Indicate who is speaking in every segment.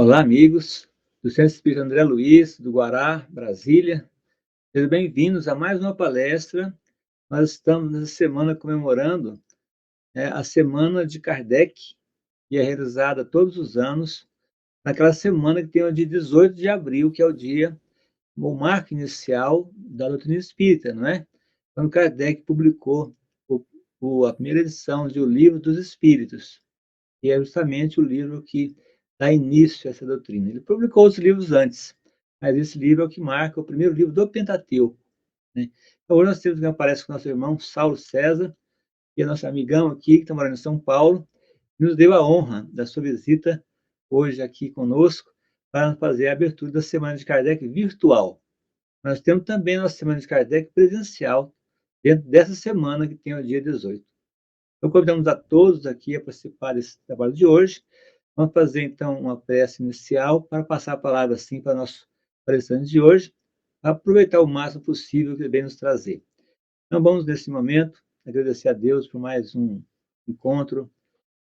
Speaker 1: Olá, amigos do Centro Espírita André Luiz, do Guará, Brasília. Sejam bem-vindos a mais uma palestra. Nós estamos nessa semana comemorando a Semana de Kardec, que é realizada todos os anos, naquela semana que tem o dia 18 de abril, que é o marco inicial da doutrina espírita, não é? Quando Kardec publicou a primeira edição de O Livro dos Espíritos, que é justamente o livro que dá início a essa doutrina. Ele publicou outros livros antes, mas esse livro é o que marca o primeiro livro do Pentateuco, né? Então, hoje nós temos que aparece com o nosso irmão Saulo César, que é nosso amigão aqui, que está morando em São Paulo, e nos deu a honra da sua visita hoje aqui conosco, para fazer a abertura da Semana de Kardec virtual. Nós temos também a nossa Semana de Kardec presencial, dentro dessa semana que tem o dia 18. Então, convidamos a todos aqui a participar desse trabalho de hoje. Vamos fazer, então, uma prece inicial para passar a palavra, assim, para o nosso palestrante de hoje, para aproveitar o máximo possível que ele vem nos trazer. Então, vamos, nesse momento, agradecer a Deus por mais um encontro,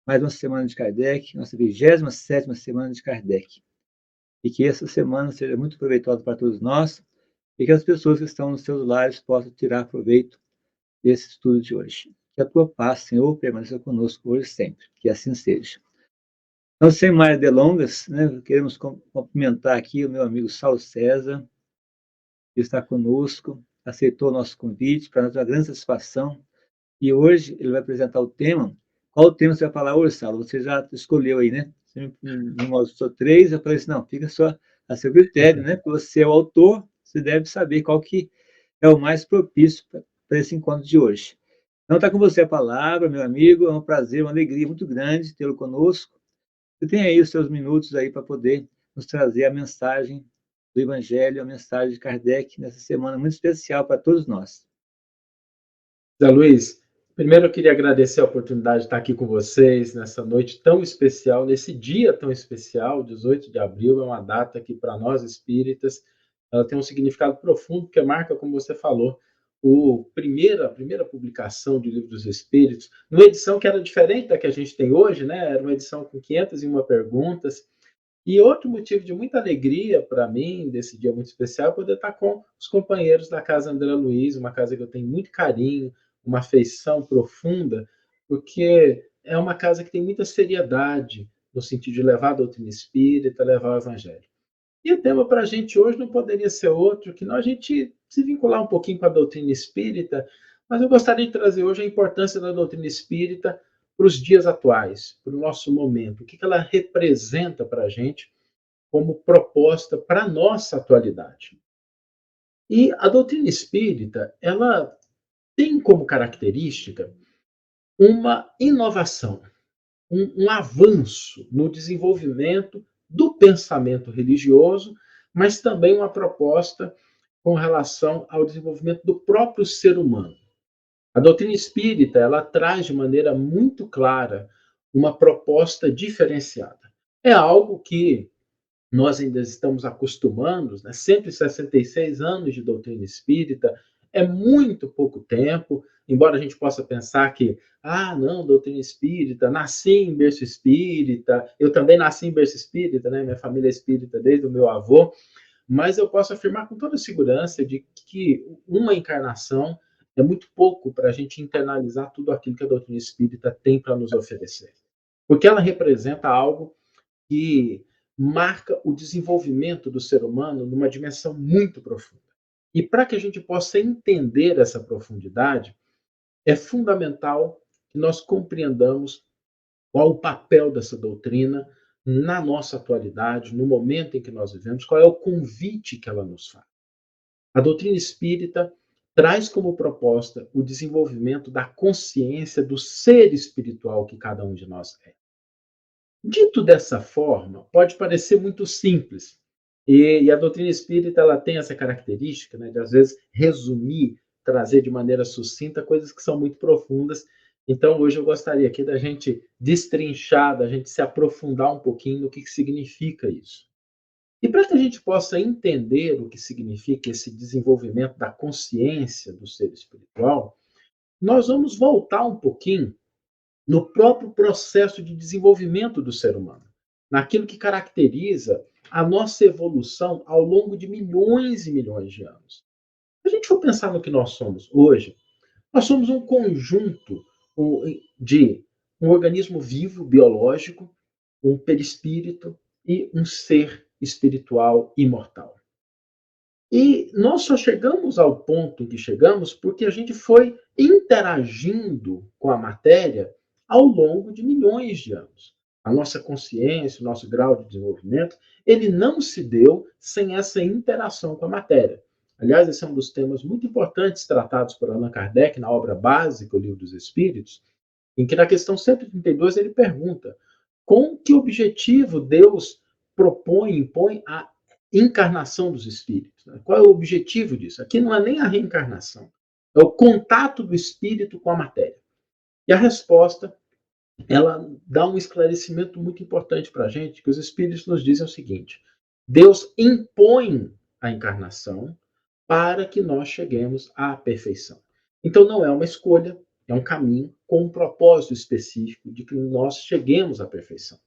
Speaker 1: mais uma Semana de Kardec, nossa 27ª Semana de Kardec. E que essa semana seja muito proveitosa para todos nós e que as pessoas que estão nos seus lares possam tirar proveito desse estudo de hoje. Que a tua paz, Senhor, permaneça conosco hoje e sempre. Que assim seja. Então, sem mais delongas, né, queremos cumprimentar aqui o meu amigo Saulo César, que está conosco, aceitou o nosso convite, para nós é uma grande satisfação. E hoje ele vai apresentar o tema. Qual o tema você vai falar hoje, Saulo? Você já escolheu aí, né? Você me mostrou três, eu falei assim, não, fica só a seu critério, né? Porque você é o autor, você deve saber qual que é o mais propício para esse encontro de hoje. Então, está com você a palavra, meu amigo, é um prazer, uma alegria muito grande tê-lo conosco. Você tem aí os seus minutos aí para poder nos trazer a mensagem do Evangelho, a mensagem de Kardec, nessa semana muito especial para todos nós.
Speaker 2: Zé Luiz, primeiro eu queria agradecer a oportunidade de estar aqui com vocês nessa noite tão especial, nesse dia tão especial, 18 de abril, é uma data que para nós espíritas, ela tem um significado profundo, porque marca, como você falou, a primeira publicação do Livro dos Espíritos, numa edição que era diferente da que a gente tem hoje, né? Era uma edição com 501 perguntas. E outro motivo de muita alegria para mim, desse dia muito especial, é poder estar com os companheiros da Casa André Luiz, uma casa que eu tenho muito carinho, uma afeição profunda, porque é uma casa que tem muita seriedade no sentido de levar a doutrina espírita, levar o evangelho. E o tema para a gente hoje não poderia ser outro, que a gente se vincular um pouquinho com a doutrina espírita, mas eu gostaria de trazer hoje a importância da doutrina espírita para os dias atuais, para o nosso momento, o que ela representa para a gente como proposta para a nossa atualidade. E a doutrina espírita, ela tem como característica uma inovação, um avanço no desenvolvimento do pensamento religioso, mas também uma proposta com relação ao desenvolvimento do próprio ser humano. A doutrina espírita, ela traz de maneira muito clara uma proposta diferenciada. É algo que nós ainda estamos acostumando, né? 166 anos de doutrina espírita é muito pouco tempo, embora a gente possa pensar que, não, doutrina espírita, nasci em berço espírita, eu também nasci em berço espírita, né? Minha família é espírita desde o meu avô, mas eu posso afirmar com toda segurança de que uma encarnação é muito pouco para a gente internalizar tudo aquilo que a doutrina espírita tem para nos oferecer. Porque ela representa algo que marca o desenvolvimento do ser humano numa dimensão muito profunda. E para que a gente possa entender essa profundidade, é fundamental que nós compreendamos qual o papel dessa doutrina na nossa atualidade, no momento em que nós vivemos, qual é o convite que ela nos faz. A doutrina espírita traz como proposta o desenvolvimento da consciência do ser espiritual que cada um de nós é. Dito dessa forma, pode parecer muito simples. E a doutrina espírita ela tem essa característica, né, de, às vezes, resumir, trazer de maneira sucinta coisas que são muito profundas. Então, hoje eu gostaria aqui da gente destrinchar, da gente se aprofundar um pouquinho no que significa isso. E para que a gente possa entender o que significa esse desenvolvimento da consciência do ser espiritual, nós vamos voltar um pouquinho no próprio processo de desenvolvimento do ser humano. naquilo que caracteriza a nossa evolução ao longo de milhões e milhões de anos. Se a gente for pensar no que nós somos hoje, nós somos um conjunto de um organismo vivo, biológico, um perispírito e um ser espiritual imortal. E nós só chegamos ao ponto que chegamos porque a gente foi interagindo com a matéria ao longo de milhões de anos. A nossa consciência, o nosso grau de desenvolvimento, ele não se deu sem essa interação com a matéria. Aliás, esse é um dos temas muito importantes tratados por Allan Kardec na obra básica, o Livro dos Espíritos, em que na questão 132 ele pergunta com que objetivo Deus impõe a encarnação dos espíritos. Né? Qual é o objetivo disso? Aqui não é nem a reencarnação, é o contato do espírito com a matéria. E a resposta, ela dá um esclarecimento muito importante para a gente, que os espíritos nos dizem o seguinte: Deus impõe a encarnação para que nós cheguemos à perfeição. Então não é uma escolha, é um caminho com um propósito específico de que nós cheguemos à perfeição.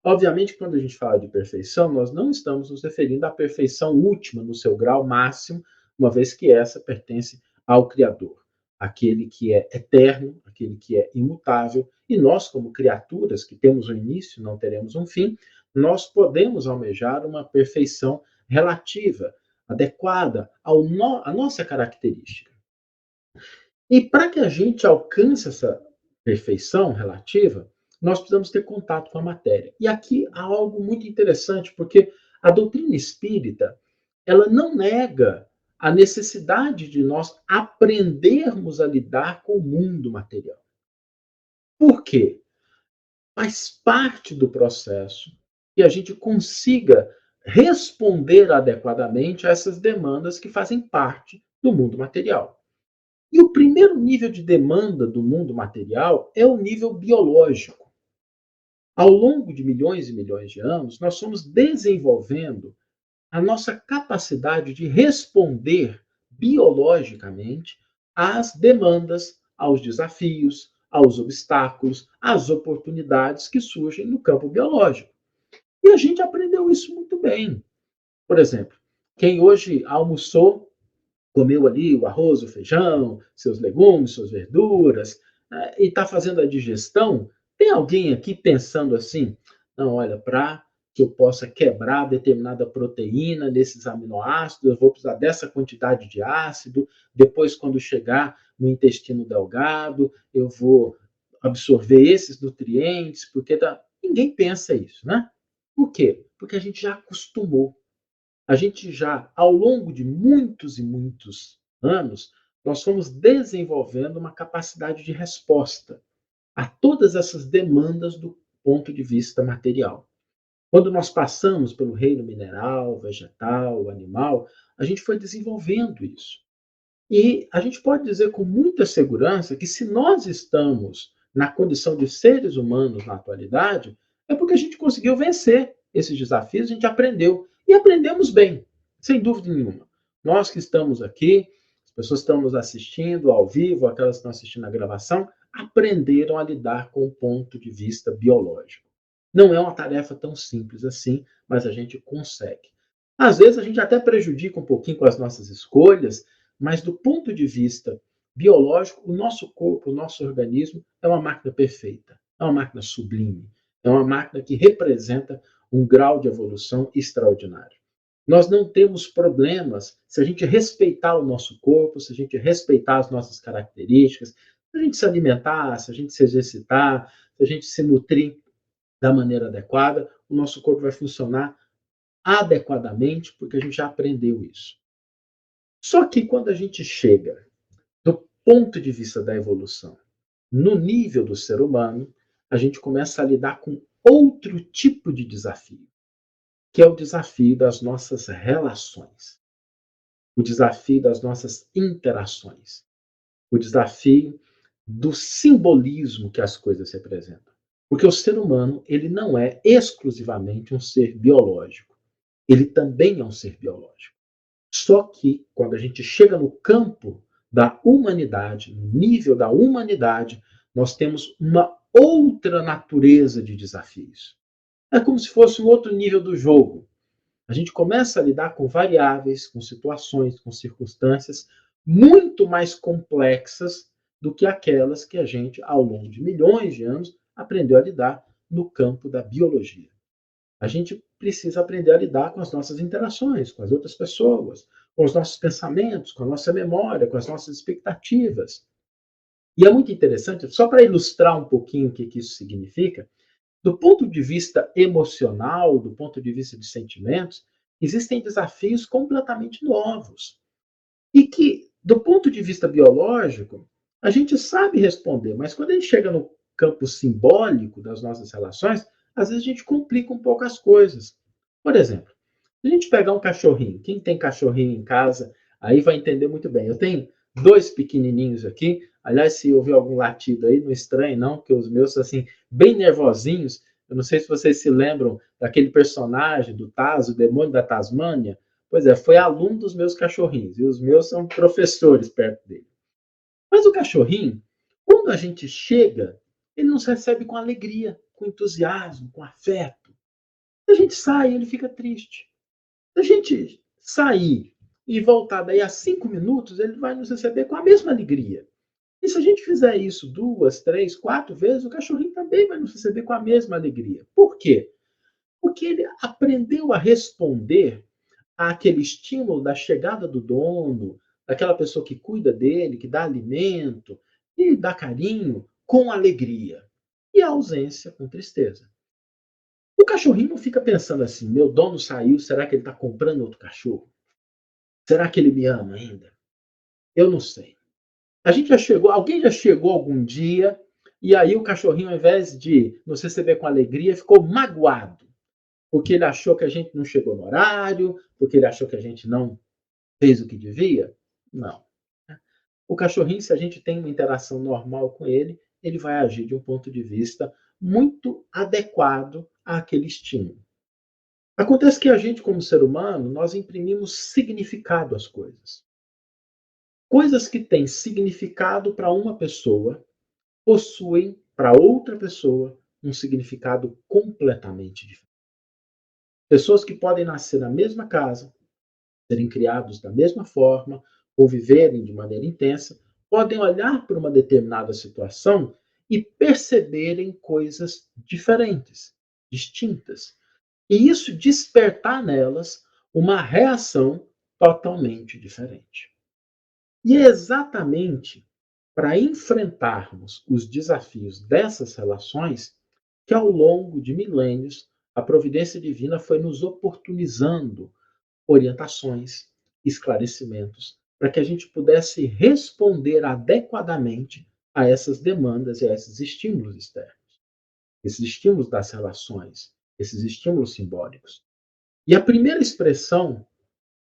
Speaker 2: Obviamente, quando a gente fala de perfeição, nós não estamos nos referindo à perfeição última, no seu grau máximo, uma vez que essa pertence ao Criador, aquele que é eterno, aquele que é imutável, e nós, como criaturas que temos um início, não teremos um fim, nós podemos almejar uma perfeição relativa, adequada à nossa característica. E para que a gente alcance essa perfeição relativa, nós precisamos ter contato com a matéria. E aqui há algo muito interessante, porque a doutrina espírita, ela não nega a necessidade de nós aprendermos a lidar com o mundo material. Por quê? Faz parte do processo que a gente consiga responder adequadamente a essas demandas que fazem parte do mundo material. E o primeiro nível de demanda do mundo material é o nível biológico. Ao longo de milhões e milhões de anos, nós fomos desenvolvendo a nossa capacidade de responder biologicamente às demandas, aos desafios, aos obstáculos, às oportunidades que surgem no campo biológico. E a gente aprendeu isso muito bem. Por exemplo, quem hoje almoçou, comeu ali o arroz, o feijão, seus legumes, suas verduras, e está fazendo a digestão, tem alguém aqui pensando assim, não, olha, para que eu possa quebrar determinada proteína desses aminoácidos, eu vou precisar dessa quantidade de ácido, depois quando chegar no intestino delgado, eu vou absorver esses nutrientes, porque ninguém pensa isso, né? Por quê? Porque a gente já acostumou. A gente já, ao longo de muitos e muitos anos, nós fomos desenvolvendo uma capacidade de resposta a todas essas demandas do ponto de vista material. Quando nós passamos pelo reino mineral, vegetal, animal, a gente foi desenvolvendo isso. E a gente pode dizer com muita segurança que se nós estamos na condição de seres humanos na atualidade, é porque a gente conseguiu vencer esses desafios, a gente aprendeu. E aprendemos bem, sem dúvida nenhuma. Nós que estamos aqui, as pessoas que estão nos assistindo ao vivo, aquelas que estão assistindo a gravação, aprenderam a lidar com o ponto de vista biológico. Não é uma tarefa tão simples assim, mas a gente consegue. Às vezes a gente até prejudica um pouquinho com as nossas escolhas, mas do ponto de vista biológico, o nosso corpo, o nosso organismo é uma máquina perfeita, é uma máquina sublime, é uma máquina que representa um grau de evolução extraordinário. Nós não temos problemas se a gente respeitar o nosso corpo, se a gente respeitar as nossas características, se a gente se alimentar, se a gente se exercitar, se a gente se nutrir da maneira adequada, o nosso corpo vai funcionar adequadamente, porque a gente já aprendeu isso. Só que quando a gente chega do ponto de vista da evolução, no nível do ser humano, a gente começa a lidar com outro tipo de desafio, que é o desafio das nossas relações, o desafio das nossas interações, o desafio do simbolismo que as coisas representam. Porque o ser humano, ele não é exclusivamente um ser biológico, ele também é um ser biológico. Só que, quando a gente chega no campo da humanidade, no nível da humanidade, nós temos uma outra natureza de desafios. É como se fosse um outro nível do jogo. A gente começa a lidar com variáveis, com situações, com circunstâncias muito mais complexas do que aquelas que a gente, ao longo de milhões de anos, aprendeu a lidar no campo da biologia. A gente precisa aprender a lidar com as nossas interações, com as outras pessoas, com os nossos pensamentos, com a nossa memória, com as nossas expectativas. E é muito interessante, só para ilustrar um pouquinho o que isso significa, do ponto de vista emocional, do ponto de vista de sentimentos, existem desafios completamente novos. E que, do ponto de vista biológico, a gente sabe responder, mas quando a gente chega no campo simbólico das nossas relações, às vezes a gente complica um pouco as coisas. Por exemplo, se a gente pegar um cachorrinho, quem tem cachorrinho em casa, aí vai entender muito bem. Eu tenho dois pequenininhos aqui, aliás, se ouvir algum latido aí, não estranhe não, porque os meus são assim, bem nervosinhos. Eu não sei se vocês se lembram daquele personagem do Taz, o demônio da Tasmânia. Pois é, foi aluno dos meus cachorrinhos, e os meus são professores perto dele. Mas o cachorrinho, quando a gente chega, ele nos recebe com alegria, com entusiasmo, com afeto. Se a gente sai, ele fica triste. Se a gente sair e voltar daí a 5 minutos, ele vai nos receber com a mesma alegria. E se a gente fizer isso 2, 3, 4 vezes, o cachorrinho também vai nos receber com a mesma alegria. Por quê? Porque ele aprendeu a responder àquele estímulo da chegada do dono, daquela pessoa que cuida dele, que dá alimento e dá carinho, com alegria. E a ausência com tristeza. O cachorrinho não fica pensando assim: meu dono saiu, será que ele está comprando outro cachorro? Será que ele me ama ainda? Eu não sei. A gente já chegou, alguém já chegou algum dia e aí o cachorrinho, ao invés de nos receber com alegria, ficou magoado, porque ele achou que a gente não chegou no horário, porque ele achou que a gente não fez o que devia? Não. O cachorrinho, se a gente tem uma interação normal com ele, ele vai agir de um ponto de vista muito adequado àquele estímulo. Acontece que a gente, como ser humano, nós imprimimos significado às coisas. Coisas que têm significado para uma pessoa possuem para outra pessoa um significado completamente diferente. Pessoas que podem nascer na mesma casa, serem criados da mesma forma, ou viverem de maneira intensa, podem olhar para uma determinada situação e perceberem coisas diferentes, distintas. E isso despertar nelas uma reação totalmente diferente. E é exatamente para enfrentarmos os desafios dessas relações que, ao longo de milênios, a providência divina foi nos oportunizando orientações, esclarecimentos, para que a gente pudesse responder adequadamente a essas demandas e a esses estímulos externos, esses estímulos das relações, esses estímulos simbólicos. E a primeira expressão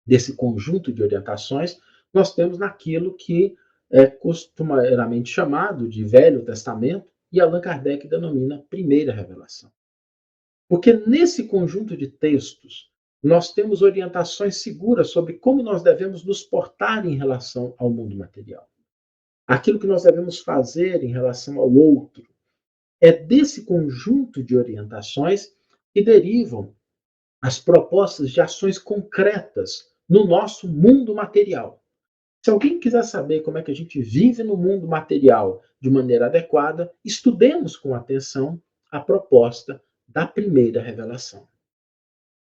Speaker 2: desse conjunto de orientações nós temos naquilo que é costumeiramente chamado de Velho Testamento e Allan Kardec denomina primeira revelação. Porque nesse conjunto de textos, nós temos orientações seguras sobre como nós devemos nos portar em relação ao mundo material. Aquilo que nós devemos fazer em relação ao outro. É desse conjunto de orientações que derivam as propostas de ações concretas no nosso mundo material. Se alguém quiser saber como é que a gente vive no mundo material de maneira adequada, estudemos com atenção a proposta da primeira revelação.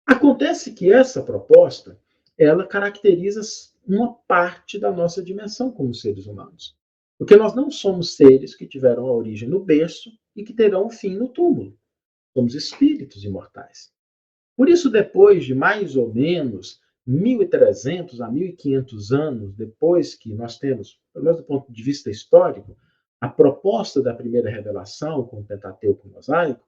Speaker 2: Acontece que essa proposta, ela caracteriza uma parte da nossa dimensão como seres humanos. Porque nós não somos seres que tiveram a origem no berço e que terão o fim no túmulo. Somos espíritos imortais. Por isso, depois de mais ou menos 1.300 a 1.500 anos depois que nós temos, pelo menos do ponto de vista histórico, a proposta da primeira revelação com o Pentateuco mosaico,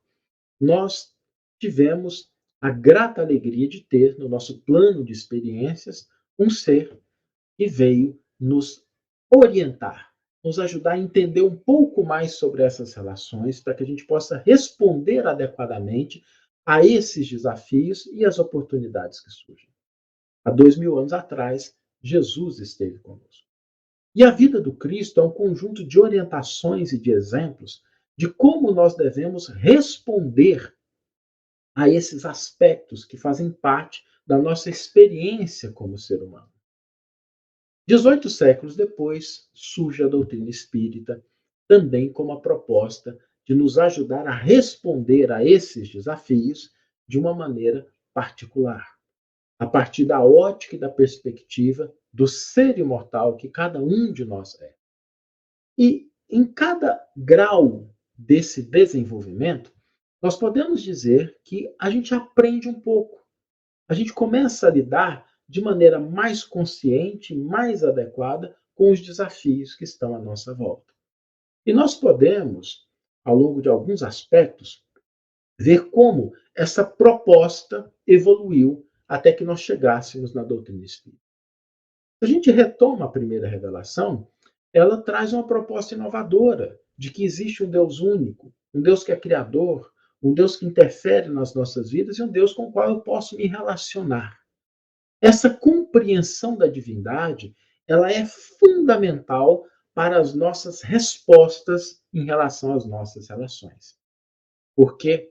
Speaker 2: nós tivemos a grata alegria de ter no nosso plano de experiências um ser que veio nos orientar, nos ajudar a entender um pouco mais sobre essas relações, para que a gente possa responder adequadamente a esses desafios e as oportunidades que surgem. Há 2.000 anos atrás, Jesus esteve conosco. E a vida do Cristo é um conjunto de orientações e de exemplos de como nós devemos responder a esses aspectos que fazem parte da nossa experiência como ser humano. 18 séculos depois, surge a doutrina espírita, também como a proposta de nos ajudar a responder a esses desafios de uma maneira particular, a partir da ótica e da perspectiva do ser imortal que cada um de nós é. E em cada grau desse desenvolvimento, nós podemos dizer que a gente aprende um pouco. A gente começa a lidar de maneira mais consciente, mais adequada com os desafios que estão à nossa volta. E nós podemos, ao longo de alguns aspectos, ver como essa proposta evoluiu até que nós chegássemos na doutrina espírita. Se a gente retoma a primeira revelação, ela traz uma proposta inovadora de que existe um Deus único, um Deus que é criador, um Deus que interfere nas nossas vidas e um Deus com o qual eu posso me relacionar. Essa compreensão da divindade, ela é fundamental para as nossas respostas em relação às nossas relações. Porque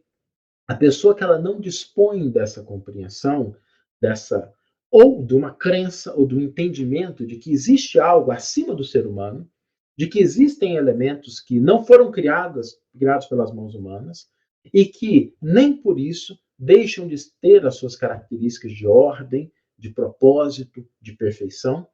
Speaker 2: a pessoa que ela não dispõe dessa compreensão, dessa ou de uma crença ou do entendimento de que existe algo acima do ser humano, de que existem elementos que não foram criados pelas mãos humanas e que nem por isso deixam de ter as suas características de ordem, de propósito, de perfeição.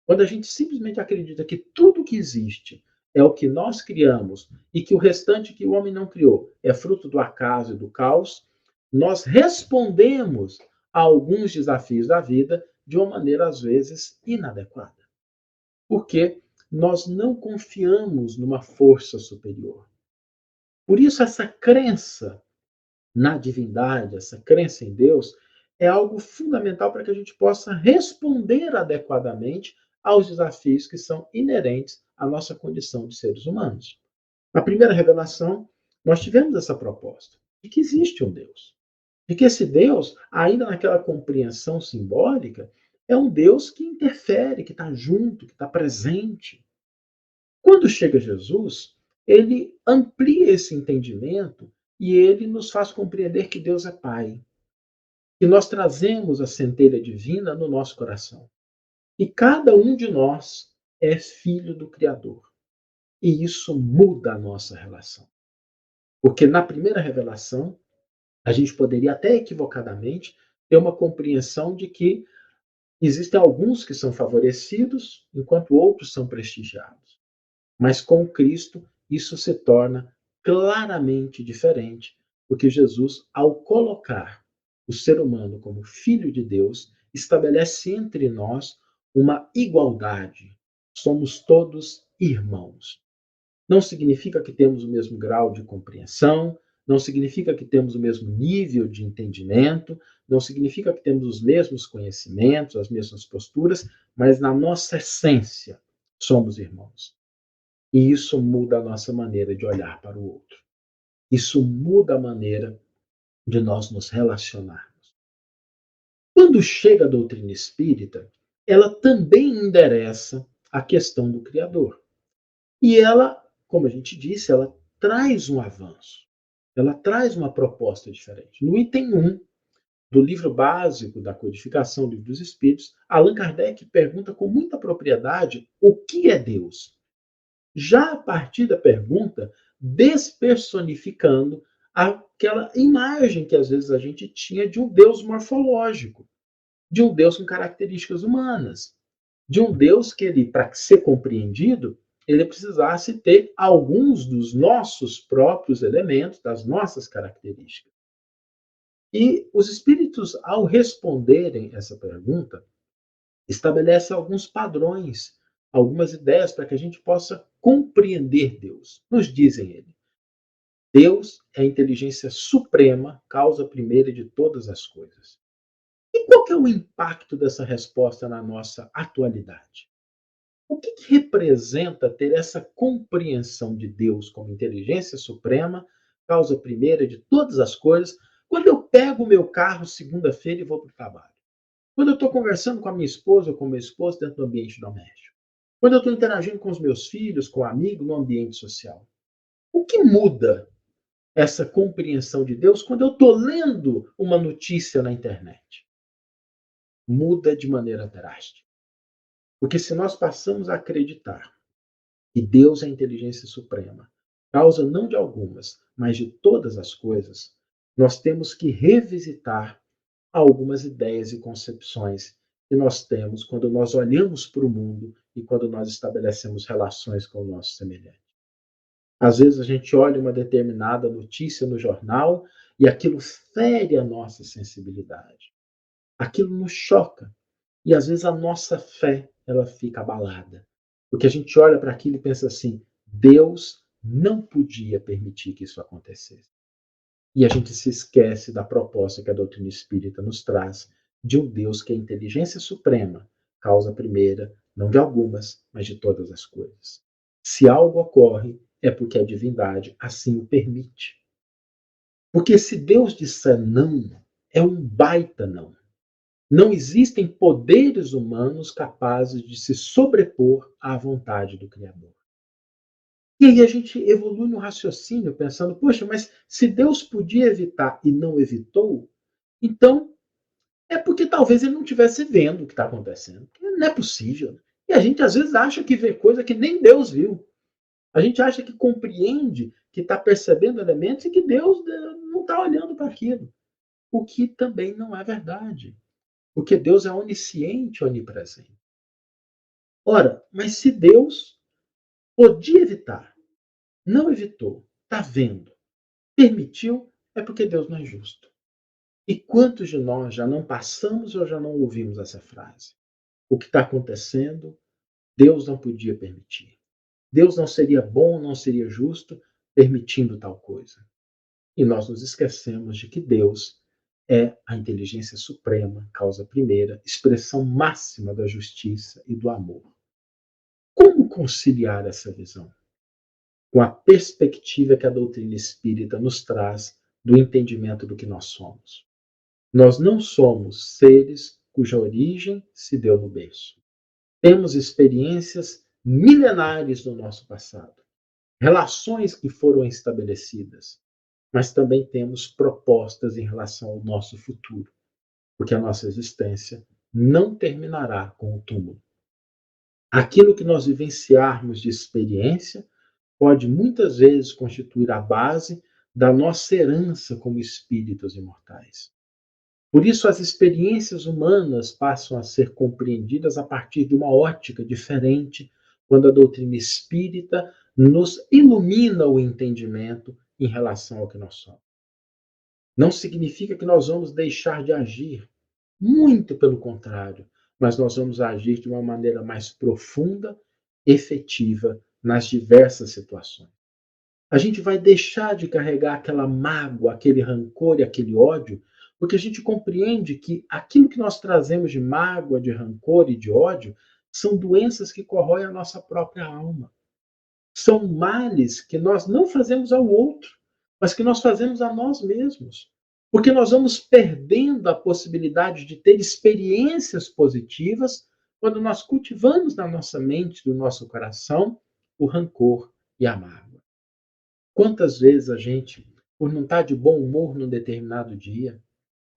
Speaker 2: Quando a gente simplesmente acredita que tudo que existe é o que nós criamos e que o restante que o homem não criou é fruto do acaso e do caos, nós respondemos a alguns desafios da vida de uma maneira, às vezes, inadequada. Porque nós não confiamos numa força superior. Por isso, essa crença na divindade, essa crença em Deus, é algo fundamental para que a gente possa responder adequadamente aos desafios que são inerentes à nossa condição de seres humanos. Na primeira revelação, nós tivemos essa proposta de que existe um Deus. De que esse Deus, ainda naquela compreensão simbólica, é um Deus que interfere, que está junto, que está presente. Quando chega Jesus, ele amplia esse entendimento e ele nos faz compreender que Deus é Pai, que nós trazemos a centelha divina no nosso coração. E cada um de nós é filho do Criador. E isso muda a nossa relação. Porque na primeira revelação, a gente poderia até equivocadamente ter uma compreensão de que existem alguns que são favorecidos, enquanto outros são prestigiados. Mas com Cristo, isso se torna claramente diferente, porque Jesus, ao colocar o ser humano como filho de Deus, estabelece entre nós uma igualdade. Somos todos irmãos. Não significa que temos o mesmo grau de compreensão, não significa que temos o mesmo nível de entendimento, não significa que temos os mesmos conhecimentos, as mesmas posturas, mas na nossa essência somos irmãos. E isso muda a nossa maneira de olhar para o outro. Isso muda a maneira de nós nos relacionarmos. Quando chega a doutrina espírita, ela também endereça a questão do Criador. E ela, como a gente disse, ela traz um avanço. Ela traz uma proposta diferente. No item 1 do livro básico da codificação do Livro dos Espíritos, Allan Kardec pergunta com muita propriedade o que é Deus. Já a partir da pergunta, despersonificando aquela imagem que às vezes a gente tinha de um Deus morfológico, de um Deus com características humanas, de um Deus que ele, para ser compreendido, ele precisasse ter alguns dos nossos próprios elementos, das nossas características. E os espíritos, ao responderem essa pergunta, estabelecem alguns padrões, algumas ideias para que a gente possa compreender Deus. Nos dizem ele: Deus é a inteligência suprema, causa primeira de todas as coisas. E qual que é o impacto dessa resposta na nossa atualidade? O que representa ter essa compreensão de Deus como inteligência suprema, causa primeira de todas as coisas, quando eu pego o meu carro segunda-feira e vou para o trabalho? Quando eu estou conversando com a minha esposa ou com o meu esposo dentro do ambiente doméstico? Quando eu estou interagindo com os meus filhos, com um amigo no ambiente social? O que muda essa compreensão de Deus quando eu estou lendo uma notícia na internet. Muda de maneira drástica. Porque se nós passamos a acreditar que Deus é a inteligência suprema, causa não de algumas, mas de todas as coisas, nós temos que revisitar algumas ideias e concepções que nós temos quando nós olhamos para o mundo e quando nós estabelecemos relações com o nosso semelhante. Às vezes a gente olha uma determinada notícia no jornal e aquilo fere a nossa sensibilidade. Aquilo nos choca. E às vezes a nossa fé, ela fica abalada. Porque a gente olha para aquilo e pensa assim: Deus não podia permitir que isso acontecesse. E a gente se esquece da proposta que a doutrina espírita nos traz de um Deus que é a inteligência suprema, causa primeira, não de algumas, mas de todas as coisas. Se algo ocorre, é porque a divindade assim o permite. Porque se Deus disser não, é um baita não. Não existem poderes humanos capazes de se sobrepor à vontade do Criador. E aí a gente evolui no raciocínio pensando, poxa, mas se Deus podia evitar e não evitou, então é porque talvez ele não estivesse vendo o que está acontecendo. Não é possível. E a gente às vezes acha que vê coisa que nem Deus viu. A gente acha que compreende, que está percebendo elementos e que Deus não está olhando para aquilo. O que também não é verdade. Porque Deus é onisciente, onipresente. Ora, mas se Deus podia evitar, não evitou, está vendo, permitiu, é porque Deus não é justo. E quantos de nós já não passamos ou já não ouvimos essa frase? O que está acontecendo, Deus não podia permitir. Deus não seria bom, não seria justo permitindo tal coisa. E nós nos esquecemos de que Deus é a inteligência suprema, causa primeira, expressão máxima da justiça e do amor. Como conciliar essa visão com a perspectiva que a doutrina espírita nos traz do entendimento do que nós somos? Nós não somos seres cuja origem se deu no berço. Temos experiências milenares no nosso passado, relações que foram estabelecidas, mas também temos propostas em relação ao nosso futuro, porque a nossa existência não terminará com o túmulo. Aquilo que nós vivenciarmos de experiência pode muitas vezes constituir a base da nossa herança como espíritos imortais. Por isso, as experiências humanas passam a ser compreendidas a partir de uma ótica diferente, quando a doutrina espírita nos ilumina o entendimento em relação ao que nós somos. Não significa que nós vamos deixar de agir, muito pelo contrário, mas nós vamos agir de uma maneira mais profunda, efetiva, nas diversas situações. A gente vai deixar de carregar aquela mágoa, aquele rancor e aquele ódio, porque a gente compreende que aquilo que nós trazemos de mágoa, de rancor e de ódio são doenças que corroem a nossa própria alma. São males que nós não fazemos ao outro, mas que nós fazemos a nós mesmos. Porque nós vamos perdendo a possibilidade de ter experiências positivas quando nós cultivamos na nossa mente, no nosso coração, o rancor e a mágoa. Quantas vezes a gente, por não estar de bom humor num determinado dia,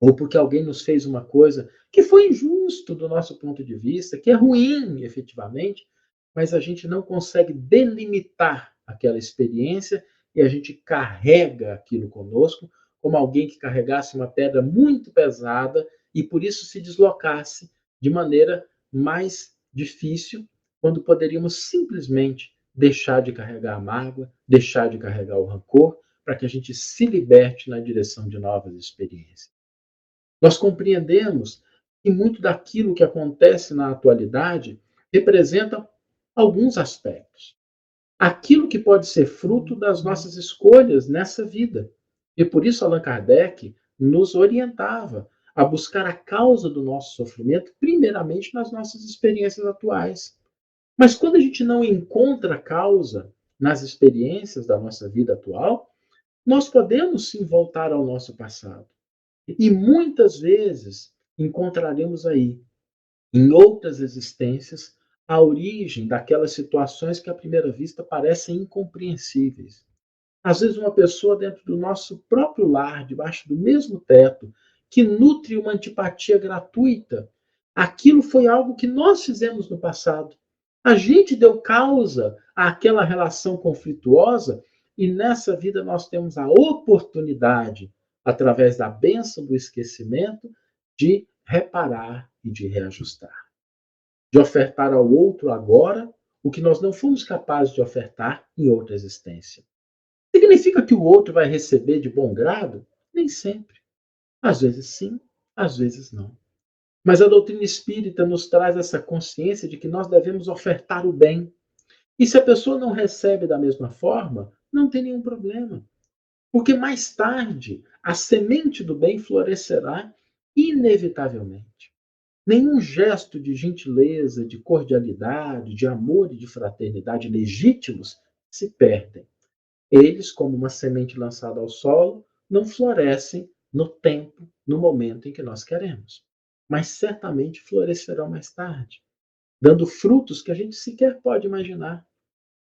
Speaker 2: ou porque alguém nos fez uma coisa que foi injusto do nosso ponto de vista, que é ruim efetivamente, mas a gente não consegue delimitar aquela experiência e a gente carrega aquilo conosco como alguém que carregasse uma pedra muito pesada e por isso se deslocasse de maneira mais difícil, quando poderíamos simplesmente deixar de carregar a mágoa, deixar de carregar o rancor, para que a gente se liberte na direção de novas experiências. Nós compreendemos que muito daquilo que acontece na atualidade representa alguns aspectos. Aquilo que pode ser fruto das nossas escolhas nessa vida. E por isso Allan Kardec nos orientava a buscar a causa do nosso sofrimento, primeiramente nas nossas experiências atuais. Mas quando a gente não encontra a causa nas experiências da nossa vida atual, nós podemos sim voltar ao nosso passado. E muitas vezes encontraremos aí, em outras existências, a origem daquelas situações que à primeira vista parecem incompreensíveis. Às vezes uma pessoa dentro do nosso próprio lar, debaixo do mesmo teto, que nutre uma antipatia gratuita. Aquilo foi algo que nós fizemos no passado. A gente deu causa àquela relação conflituosa e nessa vida nós temos a oportunidade, através da bênção do esquecimento, de reparar e de reajustar. De ofertar ao outro agora o que nós não fomos capazes de ofertar em outra existência. Significa que o outro vai receber de bom grado? Nem sempre. Às vezes sim, às vezes não. Mas a doutrina espírita nos traz essa consciência de que nós devemos ofertar o bem. E se a pessoa não recebe da mesma forma, não tem nenhum problema. Porque mais tarde a semente do bem florescerá inevitavelmente. Nenhum gesto de gentileza, de cordialidade, de amor e de fraternidade legítimos se perdem. Eles, como uma semente lançada ao solo, não florescem no tempo, no momento em que nós queremos. Mas certamente florescerão mais tarde, dando frutos que a gente sequer pode imaginar.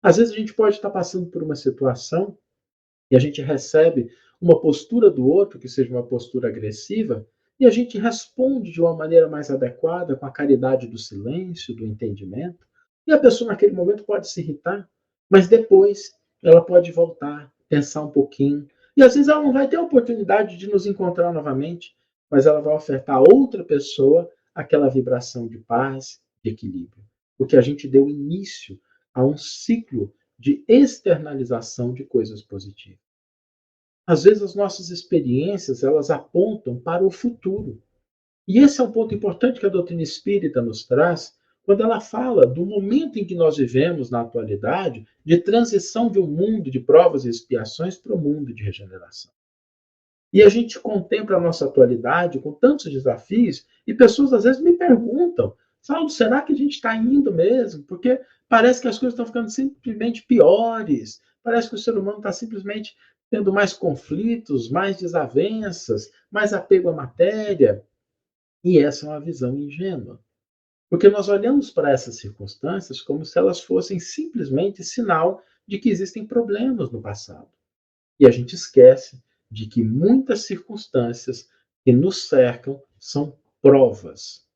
Speaker 2: Às vezes a gente pode estar passando por uma situação e a gente recebe uma postura do outro, que seja uma postura agressiva, e a gente responde de uma maneira mais adequada, com a caridade do silêncio, do entendimento. E a pessoa, naquele momento, pode se irritar, mas depois ela pode voltar, pensar um pouquinho. E às vezes ela não vai ter a oportunidade de nos encontrar novamente, mas ela vai ofertar a outra pessoa aquela vibração de paz, de equilíbrio. Porque a gente deu início a um ciclo de externalização de coisas positivas. Às vezes as nossas experiências, elas apontam para o futuro. E esse é um ponto importante que a doutrina espírita nos traz, quando ela fala do momento em que nós vivemos na atualidade, de transição de um mundo de provas e expiações para um mundo de regeneração. E a gente contempla a nossa atualidade com tantos desafios, e pessoas às vezes me perguntam, Saulo, será que a gente está indo mesmo? Porque parece que as coisas estão ficando simplesmente piores, parece que o ser humano está simplesmente tendo mais conflitos, mais desavenças, mais apego à matéria. E essa é uma visão ingênua. Porque nós olhamos para essas circunstâncias como se elas fossem simplesmente sinal de que existem problemas no passado. E a gente esquece de que muitas circunstâncias que nos cercam são provas,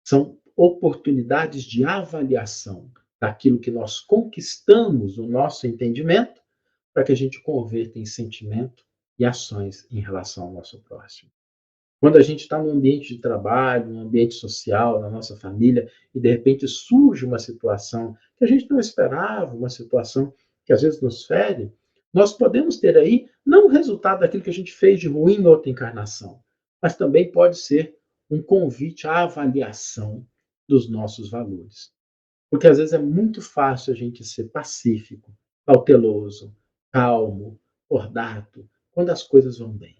Speaker 2: são oportunidades de avaliação daquilo que nós conquistamos no nosso entendimento, para que a gente converta em sentimento e ações em relação ao nosso próximo. Quando a gente está num ambiente de trabalho, num ambiente social, na nossa família, e de repente surge uma situação que a gente não esperava, uma situação que às vezes nos fere, nós podemos ter aí não o resultado daquilo que a gente fez de ruim em outra encarnação, mas também pode ser um convite à avaliação dos nossos valores. Porque às vezes é muito fácil a gente ser pacífico, cauteloso, calmo, cordato, quando as coisas vão bem.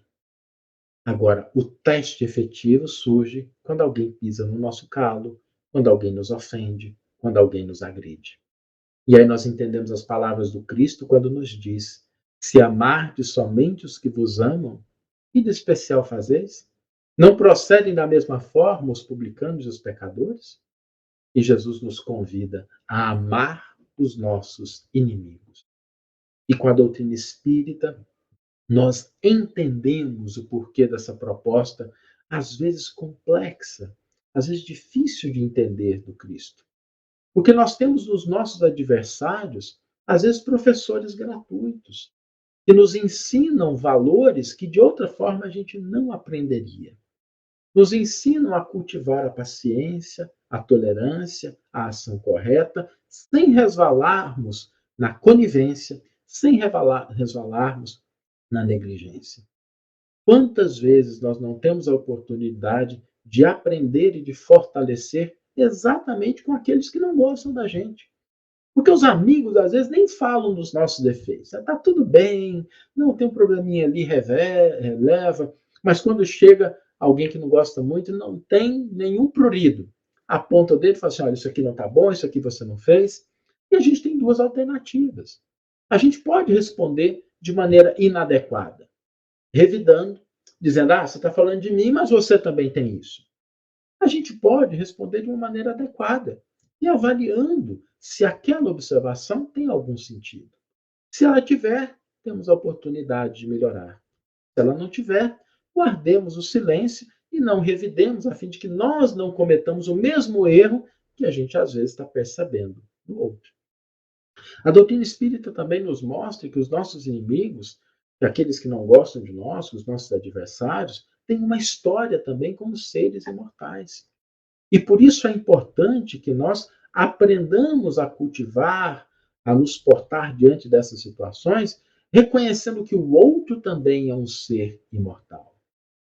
Speaker 2: Agora, o teste efetivo surge quando alguém pisa no nosso calo, quando alguém nos ofende, quando alguém nos agride. E aí nós entendemos as palavras do Cristo quando nos diz: se amardes somente os que vos amam, que de especial fazeis? Não procedem da mesma forma os publicanos e os pecadores? E Jesus nos convida a amar os nossos inimigos. E com a doutrina espírita, nós entendemos o porquê dessa proposta, às vezes complexa, às vezes difícil de entender do Cristo. Porque nós temos nos nossos adversários, às vezes, professores gratuitos, que nos ensinam valores que de outra forma a gente não aprenderia. Nos ensinam a cultivar a paciência, a tolerância, a ação correta, sem resvalarmos na conivência, sem resvalarmos na negligência. Quantas vezes nós não temos a oportunidade de aprender e de fortalecer exatamente com aqueles que não gostam da gente? Porque os amigos, às vezes, nem falam dos nossos defeitos. Está tudo bem, não tem um probleminha ali, releva, mas quando chega alguém que não gosta muito, não tem nenhum prurido. Aponta o dedo e fala assim: olha, isso aqui não está bom, isso aqui você não fez. E a gente tem duas alternativas. A gente pode responder de maneira inadequada, revidando, dizendo: ah, você está falando de mim, mas você também tem isso. A gente pode responder de uma maneira adequada e avaliando se aquela observação tem algum sentido. Se ela tiver, temos a oportunidade de melhorar. Se ela não tiver, guardemos o silêncio e não revidemos, a fim de que nós não cometamos o mesmo erro que a gente às vezes está percebendo no outro. A doutrina espírita também nos mostra que os nossos inimigos, aqueles que não gostam de nós, os nossos adversários, têm uma história também como seres imortais. E por isso é importante que nós aprendamos a cultivar, a nos portar diante dessas situações, reconhecendo que o outro também é um ser imortal.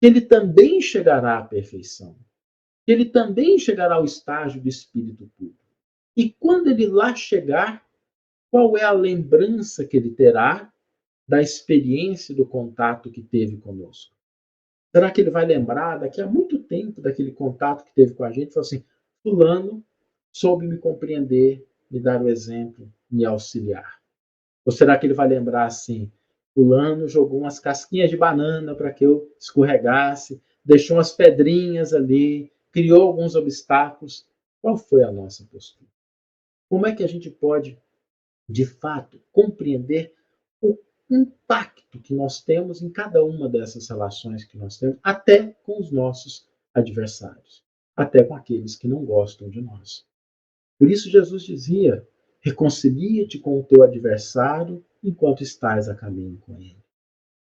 Speaker 2: Ele também chegará à perfeição. Ele também chegará ao estágio do espírito puro. E quando ele lá chegar, qual é a lembrança que ele terá da experiência do contato que teve conosco? Será que ele vai lembrar daqui a muito tempo daquele contato que teve com a gente e falar assim: fulano soube me compreender, me dar o exemplo, me auxiliar? Ou será que ele vai lembrar assim: fulano jogou umas casquinhas de banana para que eu escorregasse, deixou umas pedrinhas ali, criou alguns obstáculos? Qual foi a nossa postura? Como é que a gente pode, de fato, compreender o impacto que nós temos em cada uma dessas relações que nós temos, até com os nossos adversários, até com aqueles que não gostam de nós? Por isso Jesus dizia: reconcilia-te com o teu adversário enquanto estás a caminho com ele.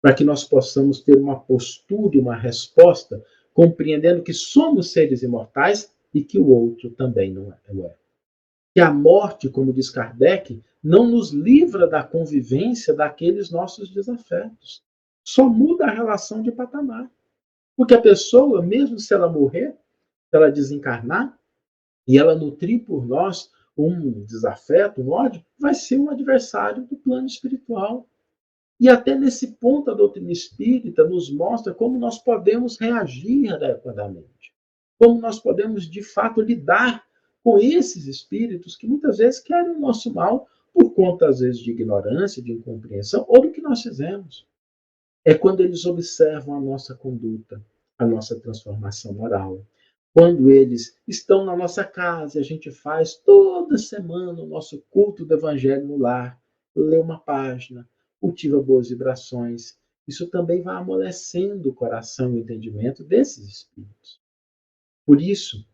Speaker 2: Para que nós possamos ter uma postura e uma resposta, compreendendo que somos seres imortais e que o outro também não é. Que a morte, como diz Kardec, não nos livra da convivência daqueles nossos desafetos. Só muda a relação de patamar. Porque a pessoa, mesmo se ela morrer, se ela desencarnar, e ela nutrir por nós um desafeto, um ódio, vai ser um adversário do plano espiritual. E até nesse ponto a doutrina espírita nos mostra como nós podemos reagir adequadamente. Como nós podemos, de fato, lidar com esses espíritos que muitas vezes querem o nosso mal por conta, às vezes, de ignorância, de incompreensão ou do que nós fizemos. É quando eles observam a nossa conduta, a nossa transformação moral. Quando eles estão na nossa casa, a gente faz toda semana o nosso culto do Evangelho no lar, lê uma página, cultiva boas vibrações. Isso também vai amolecendo o coração e o entendimento desses espíritos. Por isso,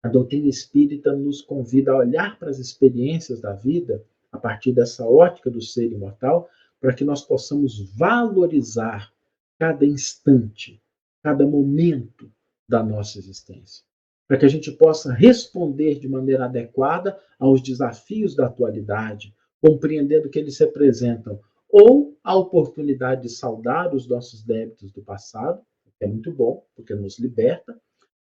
Speaker 2: a doutrina espírita nos convida a olhar para as experiências da vida a partir dessa ótica do ser imortal, para que nós possamos valorizar cada instante, cada momento da nossa existência. Para que a gente possa responder de maneira adequada aos desafios da atualidade, compreendendo que eles representam ou a oportunidade de saldar os nossos débitos do passado, que é muito bom, porque nos liberta,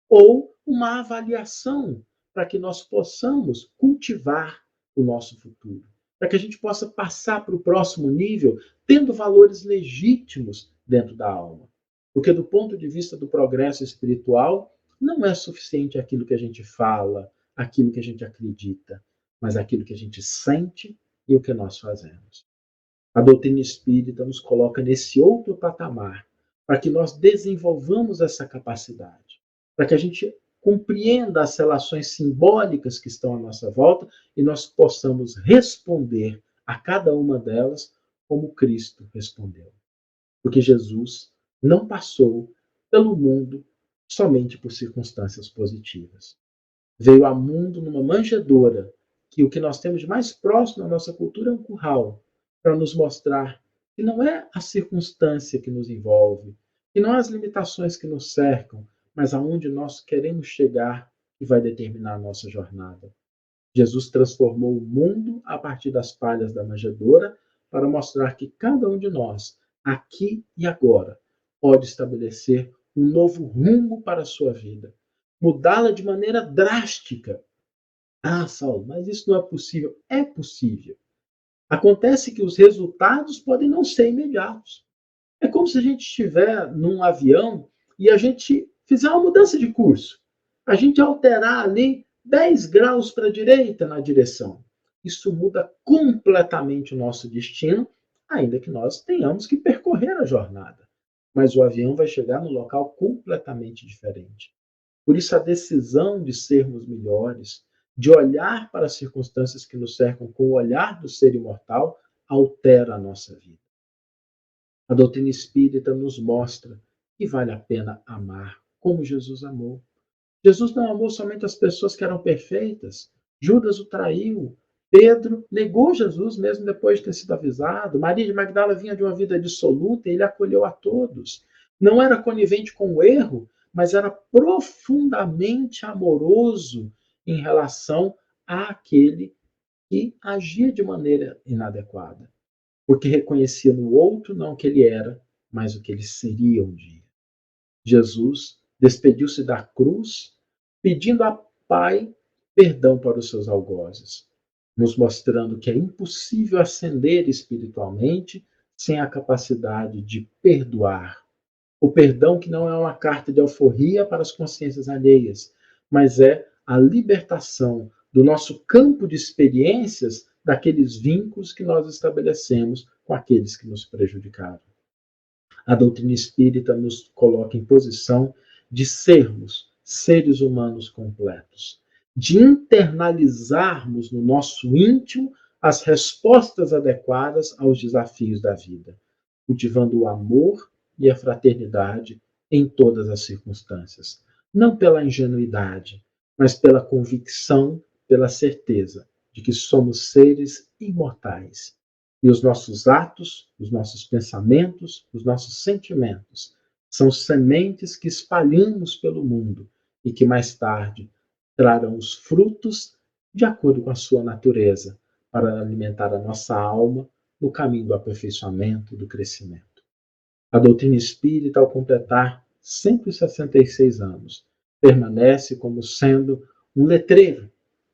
Speaker 2: ou uma avaliação para que nós possamos cultivar o nosso futuro, para que a gente possa passar para o próximo nível tendo valores legítimos dentro da alma. Porque do ponto de vista do progresso espiritual, não é suficiente aquilo que a gente fala, aquilo que a gente acredita, mas aquilo que a gente sente e o que nós fazemos. A doutrina espírita nos coloca nesse outro patamar, para que nós desenvolvamos essa capacidade, para que a gente compreenda as relações simbólicas que estão à nossa volta e nós possamos responder a cada uma delas como Cristo respondeu. Porque Jesus não passou pelo mundo somente por circunstâncias positivas. Veio ao mundo numa manjedoura, que o que nós temos de mais próximo na nossa cultura é um curral, para nos mostrar que não é a circunstância que nos envolve, que não é as limitações que nos cercam, mas aonde nós queremos chegar que vai determinar a nossa jornada. Jesus transformou o mundo a partir das palhas da manjedoura para mostrar que cada um de nós, aqui e agora, pode estabelecer um novo rumo para a sua vida, mudá-la de maneira drástica. Ah, Saulo, mas isso não é possível. É possível. Acontece que os resultados podem não ser imediatos. É como se a gente estiver num avião e a gente fizer uma mudança de curso. A gente alterar ali 10 graus para a direita na direção. Isso muda completamente o nosso destino, ainda que nós tenhamos que percorrer a jornada. Mas o avião vai chegar no local completamente diferente. Por isso, a decisão de sermos melhores, de olhar para as circunstâncias que nos cercam com o olhar do ser imortal, altera a nossa vida. A doutrina espírita nos mostra que vale a pena amar como Jesus amou. Jesus não amou somente as pessoas que eram perfeitas. Judas o traiu. Pedro negou Jesus mesmo depois de ter sido avisado. Maria de Magdala vinha de uma vida dissoluta e ele acolheu a todos. Não era conivente com o erro, mas era profundamente amoroso em relação àquele que agia de maneira inadequada, porque reconhecia no outro não o que ele era, mas o que ele seria um dia. Jesus despediu-se da cruz, pedindo a Pai perdão para os seus algozes, nos mostrando que é impossível ascender espiritualmente sem a capacidade de perdoar. O perdão que não é uma carta de alforria para as consciências alheias, mas é a libertação do nosso campo de experiências daqueles vínculos que nós estabelecemos com aqueles que nos prejudicaram. A doutrina espírita nos coloca em posição de sermos seres humanos completos, de internalizarmos no nosso íntimo as respostas adequadas aos desafios da vida, cultivando o amor e a fraternidade em todas as circunstâncias. Não pela ingenuidade, mas pela convicção, pela certeza de que somos seres imortais. E os nossos atos, os nossos pensamentos, os nossos sentimentos são sementes que espalhamos pelo mundo e que mais tarde trarão os frutos de acordo com a sua natureza, para alimentar a nossa alma no caminho do aperfeiçoamento, do crescimento. A doutrina espírita, ao completar 166 anos, permanece como sendo um letreiro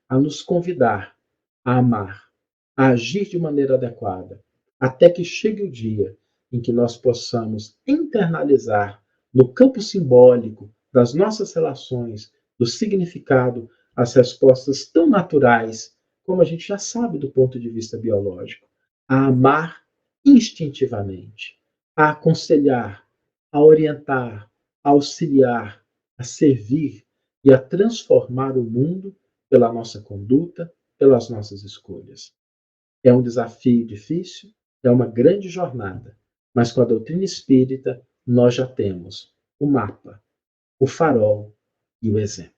Speaker 2: a nos convidar a amar, a agir de maneira adequada, até que chegue o dia em que nós possamos internalizar no campo simbólico das nossas relações, do significado, as respostas tão naturais, como a gente já sabe do ponto de vista biológico, a amar instintivamente, a aconselhar, a orientar, a auxiliar, a servir e a transformar o mundo pela nossa conduta, pelas nossas escolhas. É um desafio difícil, é uma grande jornada, mas com a doutrina espírita nós já temos o mapa, o farol e o exemplo.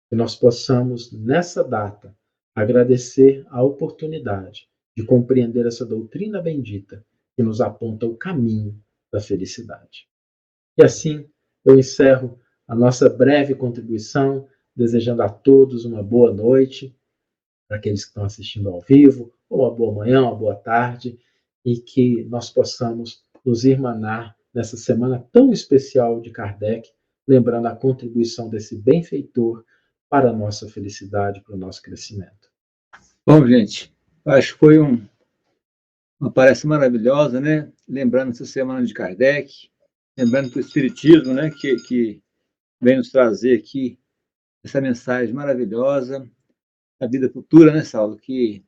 Speaker 2: Que nós possamos, nessa data, agradecer a oportunidade de compreender essa doutrina bendita que nos aponta o caminho da felicidade. E assim eu encerro a nossa breve contribuição, desejando a todos uma boa noite, para aqueles que estão assistindo ao vivo, ou uma boa manhã, uma boa tarde, e que nós possamos nos irmanar nessa semana tão especial de Kardec, lembrando a contribuição desse benfeitor para a nossa felicidade, para o nosso crescimento.
Speaker 1: Bom, gente, acho que foi uma palestra maravilhosa, né? Lembrando essa semana de Kardec, lembrando que o Espiritismo, né, que vem nos trazer aqui essa mensagem maravilhosa, a vida futura, né, Saulo? Que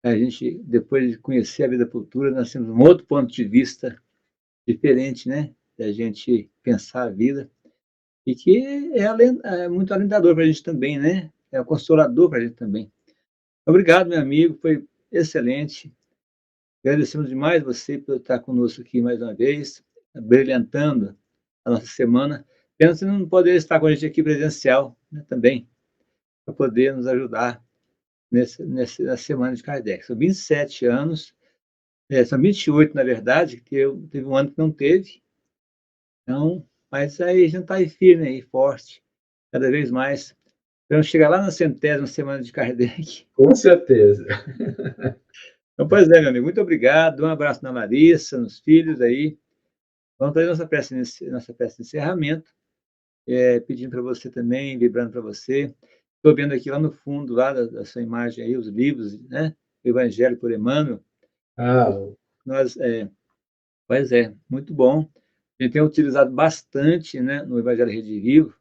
Speaker 1: a gente, depois de conhecer a vida futura, nós temos um outro ponto de vista diferente, né? Da gente pensar a vida. E que é muito alentador para a gente também, né? É consolador para a gente também. Obrigado, meu amigo, foi excelente. Agradecemos demais você por estar conosco aqui mais uma vez, brilhantando a nossa semana. Pena você não poder estar com a gente aqui presencial, né, também, para poder nos ajudar na semana de Kardec. São 27 anos, são 28, na verdade, que teve um ano que não teve. Então, mas aí a gente está aí firme, aí, forte, cada vez mais. Vamos chegar lá na 100ª semana de Kardec.
Speaker 2: Com certeza.
Speaker 1: Então, pois é, meu amigo, muito obrigado. Um abraço na Larissa, nos filhos aí. Vamos fazer nossa peça de encerramento, pedindo para você também, vibrando para você. Estou vendo aqui lá no fundo, lá da sua imagem aí, os livros, né? O Evangelho por Emmanuel.
Speaker 2: Ah,
Speaker 1: Nós, pois é, muito bom. A gente tem utilizado bastante, né, no Evangelho Rede Vivo.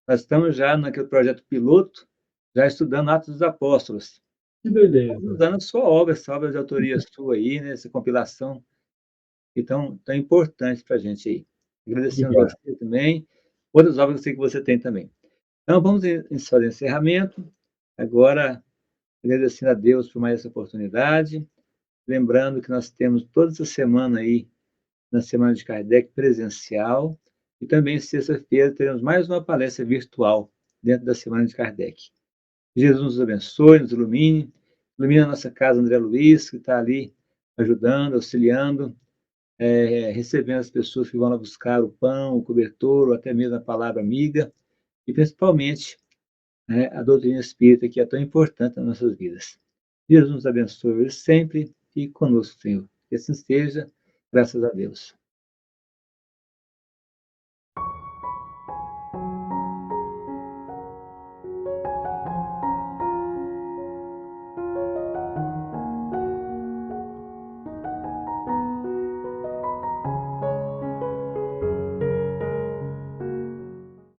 Speaker 1: Nós estamos já naquele projeto piloto, já estudando Atos dos Apóstolos.
Speaker 2: que beleza.
Speaker 1: Usando a sua obra, essa obra de autoria sua aí, né, essa compilação tão importante para a gente aí. Agradecendo a
Speaker 2: Obrigado.
Speaker 1: você também, outras obras que eu sei que você tem também. Então, vamos fazer encerramento. Agora, agradecendo a Deus por mais essa oportunidade. Lembrando que nós temos toda essa semana aí na Semana de Kardec presencial, e também sexta-feira teremos mais uma palestra virtual dentro da Semana de Kardec. Jesus nos abençoe, nos ilumine, ilumine a nossa casa André Luiz, que está ali ajudando, auxiliando, recebendo as pessoas que vão lá buscar o pão, o cobertor, ou até mesmo a palavra amiga, e principalmente, né, a doutrina espírita, que é tão importante nas nossas vidas. Jesus nos abençoe sempre e conosco, Senhor. Que assim seja, graças a Deus.